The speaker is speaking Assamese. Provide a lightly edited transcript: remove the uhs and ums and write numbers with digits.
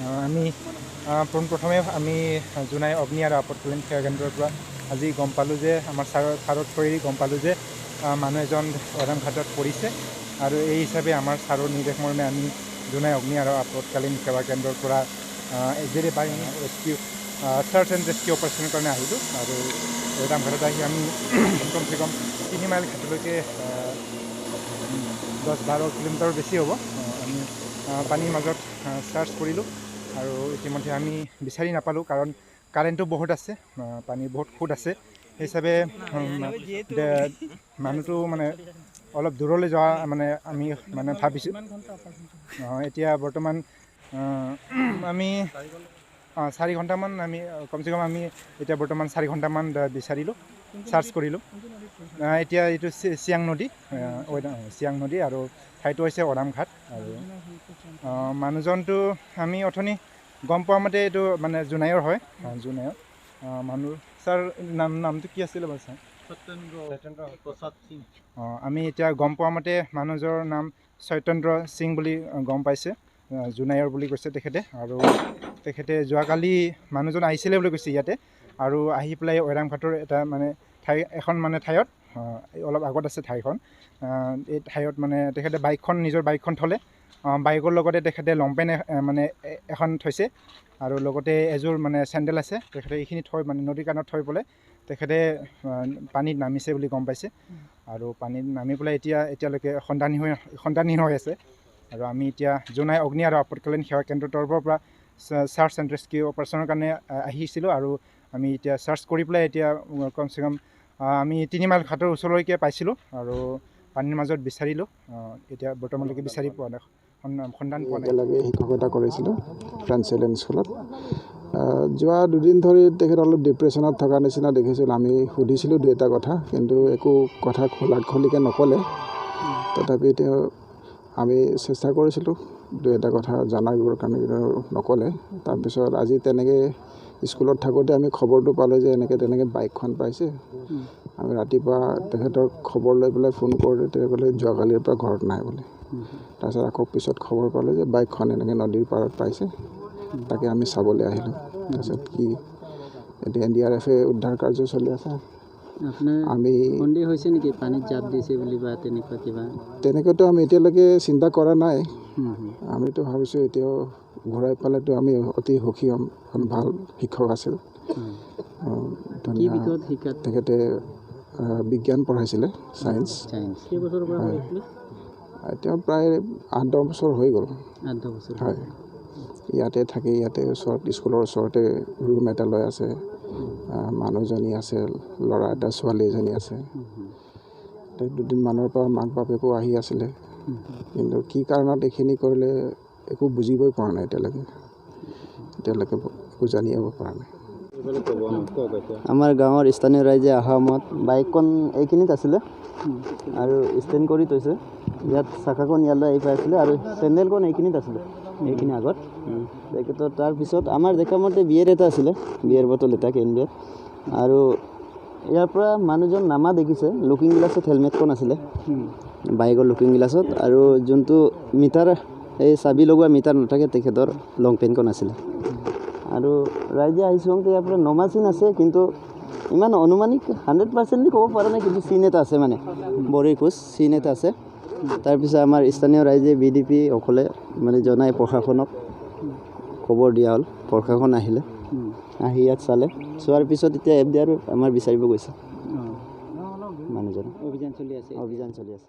আমি পোনপ্ৰথমে আমি জোনাই অগ্নি আৰু আপতকালীন সেৱা কেন্দ্ৰৰ পৰা আজি গম পালোঁ যে আমাৰ ছাৰৰ থ্ৰুৱেদি গম পালোঁ যে মানুহ এজন অৰাংঘাটত পৰিছে আৰু এই হিচাপে আমাৰ ছাৰৰ নিৰ্দেশ মৰ্মে আমি জোনাই অগ্নি আৰু আপতকালীন সেৱা কেন্দ্ৰৰ পৰা এজেৰে বাহিনী ৰেস্কিউ চাৰ্চ এণ্ড ৰেস্কিউ অপাৰেশ্যনৰ কাৰণে আহিলোঁ আৰু অৰাংঘাটত আহি আমি কমচে কম 3 মাইল ঘাটলৈকে 10-12 কিলোমিটাৰ বেছি হ'ব আমি পানীৰ মাজত চাৰ্চ কৰিলোঁ আৰু ইতিমধ্যে আমি বিচাৰি নাপালোঁ কাৰণ কাৰেণ্টটো বহুত আছে পানী বহুত ফুট আছে সেই হিচাপে মানুহটো মানে অলপ দূৰলৈ যোৱা মানে আমি মানে ভাবিছোঁ এতিয়া বৰ্তমান আমি 4 ঘণ্টামান আমি কমচে কম আমি এতিয়া বৰ্তমান 4 ঘণ্টামান বিচাৰিলোঁ চাৰ্চ কৰিলোঁ এতিয়া এইটো চিয়াং নদী আৰু ঠাইটো হৈছে অৰামঘাট আৰু মানুহজনটো আমি অথনি গম পোৱা মতে এইটো মানে জোনাইৰ হয় জোনাইৰ মানুহ ছাৰ নামটো কি আছিলে বাৰু ছাৰ আমি এতিয়া গম পোৱা মতে মানুহজনৰ নাম চৈতেন্দ্ৰ সিং বুলি গম পাইছে জোনাইৰ বুলি কৈছে তেখেতে আৰু তেখেতে যোৱাকালি মানুহজন আহিছিলে বুলি কৈছে ইয়াতে আৰু আহি পেলাই অৰাংঘাটৰ এটা মানে এখন মানে ঠাইত অলপ আগত আছে ঠাইখন এই ঠাইত মানে তেখেতে নিজৰ বাইকখন থ'লে বাইকৰ লগতে তেখেতে লংপেণ্ট মানে এখন থৈছে আৰু লগতে এযোৰ মানে চেণ্ডেল আছে তেখেতে এইখিনি থৈ মানে নদীৰ কাণত থৈ পেলাই তেখেতে পানীত নামিছে বুলি গম পাইছে আৰু পানীত নামি পেলাই এতিয়ালৈকে সন্ধানহীন হৈ আছে আৰু আমি এতিয়া জোনাই অগ্নি আৰু আপতকালীন সেৱা কেন্দ্ৰৰ তৰফৰ পৰা চাৰ্চ এণ্ড ৰেস্কিউ অপাৰেশ্যনৰ কাৰণে আহিছিলোঁ আৰু আমি এতিয়া চাৰ্চ কৰি পেলাই এতিয়া কমচে কম আমি 3 মাইল ঘাটৰ ওচৰলৈকে পাইছিলোঁ আৰু পানীৰ মাজত বিচাৰিলোঁ এতিয়া বৰ্তমানলৈকে বিচাৰি পোৱা নাই সন্ধান পোৱা নাই একেলগে শিক্ষকতা কৰিছিলোঁ ফ্ৰেঞ্চ চিলড্ৰেন স্কুলত যোৱা 2 দিন ধৰি তেখেত অলপ ডিপ্ৰেশ্যনত থকা নিচিনা দেখিছিলোঁ আমি সুধিছিলোঁ 2-এটা কথা কিন্তু একো কথা খোলাখুলিকৈ নক'লে তথাপি তেওঁ আমি চেষ্টা কৰিছিলোঁ 2-এটা কথা জানিবৰ কাৰণে নক'লে তাৰপিছত আজি তেনেকৈ স্কুলত থাকোঁতে আমি খবৰটো পালোঁ যে তেনেকৈ বাইকখন পাইছে আমি ৰাতিপুৱা তেখেতৰ খবৰ লৈ পেলাই ফোন কৰোঁতে তেওঁ ক'লে যোৱাকালিৰ পৰা ঘৰত নাই বুলি তাৰপিছত আকৌ পিছত খবৰ পালোঁ যে বাইকখন এনেকৈ নদীৰ পাৰত পাইছে তাকে আমি চাবলৈ আহিলোঁ তাৰপিছত কি এতিয়া NDRF-এ উদ্ধাৰ কাৰ্য চলি আছে আমি সন্দেহ হৈছে নেকি পানীত জাপ দিছে বুলি বা তেনেকুৱা কিবা তেনেকৈতো আমি এতিয়ালৈকে চিন্তা কৰা নাই আমিতো ভাবিছোঁ এতিয়াও ঘূৰাই পালেতো আমি অতি সুখী হ'ম ভাল শিক্ষক আছিল তেখেতে বিজ্ঞান পঢ়াইছিলে চায়েন্স এতিয়া প্ৰায় 8-10 বছৰ হৈ গ'ল হয় ইয়াতে থাকে ইয়াতে স্কুলৰ ওচৰতে ৰুম এটা লৈ আছে মানুহজনী আছে ল'ৰা এটা ছোৱালী এজনী আছে 2 দিনমানৰ পৰা মাক বাপেকো আহি আছিলে কিন্তু কি কাৰণত এইখিনি কৰিলে একো বুজিবই পৰা নাই এতিয়ালৈকে একো জানিব পৰা নাই আমাৰ গাঁৱৰ স্থানীয় ৰাইজে অহা সময়ত বাইকখন এইখিনিত আছিলে আৰু ষ্টেণ্ড কৰি থৈছে ইয়াত চাকাখন ইয়ালৈ আহি পাইছিলে আৰু চেণ্ডেলখন এইখিনিত আছিলে এইখিনি আগত তেখেতৰ তাৰপিছত আমাৰ দেখা মতে বিয়েৰ এটা আছিলে বিয়েৰ বটল এটা কেন বিয়েৰ আৰু ইয়াৰ পৰা মানুহজন নামা দেখিছে লুকিং গ্লাছত হেলমেটখন আছিলে বাইকৰ লুকিং গ্লাছত আৰু যোনটো মিটাৰ এই চাবি লগোৱা মিটাৰ নাথাকে তেখেতৰ লং পেণ্টখন আছিলে আৰু ৰাইজে আহিছোঁ ইয়াৰ পৰা নমা চিন আছে কিন্তু ইমান অনুমানিক 100% ক'ব পৰা নাই কিন্তু চিন এটা আছে মানে বৰীৰ খোজ চিন এটা আছে তাৰপিছত আমাৰ স্থানীয় ৰাইজে BDP অকলে মানে জনাই প্ৰশাসনক খবৰ দিয়া হ'ল প্ৰশাসন আহিলে আহি ইয়াত চালে চোৱাৰ পিছত এতিয়া FDR আমাৰ বিচাৰিব গৈছে মানুহজন অভিযান চলি আছে